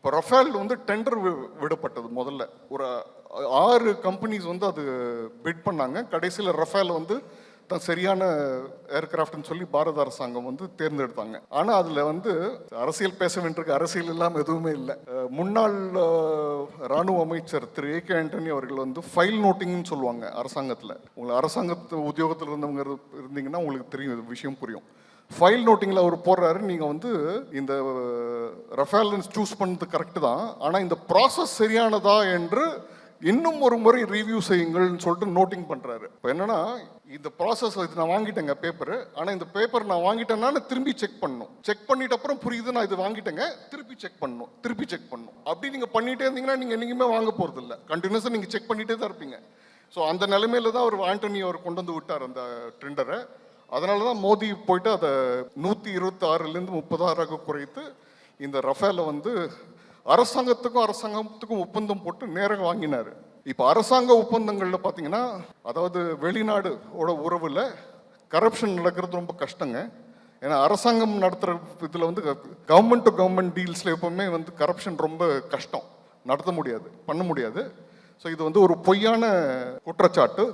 இப்போ ரஃபேல் வந்து டெண்டர் விடப்பட்டது முதல்ல ஒரு 6 கம்பெனிஸ் வந்து அது பிட் பண்ணாங்க. கடைசியில் ரஃபேல் வந்து தான் சரியான ஏர்கிராஃப்ட்னு சொல்லி பாரத அரசாங்கம் வந்து தேர்ந்தெடுத்தாங்க. ஆனால் அதில் வந்து அரசியல் பேச வேண்டியிருக்கு, அரசியல் இல்லாமல் எதுவுமே இல்லை. முன்னாள் ராணுவ அமைச்சர் திரு ஏ கே ஆண்டனி அவர்கள் வந்து ஃபைல் நோட்டிங்னு சொல்லுவாங்க அரசாங்கத்தில். உங்களுக்கு அரசாங்கத்து உத்தியோகத்தில் இருந்தவங்க இருந்தீங்கன்னா உங்களுக்கு தெரியும், இது விஷயம் புரியும். ஃபைல் நோட்டிங்கில் அவர் போடுறாரு, நீங்கள் வந்து இந்த ரஃபேல் சூஸ் பண்ணது கரெக்டு தான், ஆனால் இந்த ப்ராசஸ் சரியானதா என்று இன்னும் ஒரு முறை ரிவ்யூ செய்யுங்கள்னு சொல்லிட்டு நோட்டிங் பண்ணுறாரு. இப்போ என்னன்னா, இந்த ப்ராசஸ் இது நான் வாங்கிட்டேங்க பேப்பரு, ஆனால் இந்த பேப்பர் நான் வாங்கிட்டேன்னா திரும்பி செக் பண்ணணும். செக் பண்ணிட்டு அப்புறம் புரியுது நான் இது வாங்கிட்டேங்க, திருப்பி செக் பண்ணணும். அப்படி நீங்கள் பண்ணிட்டே இருந்தீங்கன்னா நீங்கள் என்றைக்குமே வாங்க போகிறது இல்லை. கண்டினியூஸாக நீங்கள் செக் பண்ணிட்டே தான் இருப்பீங்க. ஸோ அந்த நிலைமையில தான் அவர் ஆண்டனி அவர் கொண்டு வந்து விட்டார் அந்த டெண்டரை. அதனால தான் மோடி போயிட்டு அதை 126லேருந்து 36 குறைத்து இந்த ரஃபேலை வந்து அரசாங்கத்துக்கும் ஒப்பந்தம் போட்டு நேராக வாங்கினார். இப்போ அரசாங்க ஒப்பந்தங்களில் பார்த்தீங்கன்னா, அதாவது வெளிநாடோட உறவில் கரப்ஷன் நடக்கிறது ரொம்ப கஷ்டங்க. ஏன்னா அரசாங்கம் நடத்துகிற இதில் வந்து கவர்மெண்ட் டு கவர்மெண்ட் டீல்ஸில் எப்பவுமே வந்து கரப்ஷன் ரொம்ப கஷ்டம், பண்ண முடியாது. ஸோ இது வந்து ஒரு பொய்யான குற்றச்சாட்டு.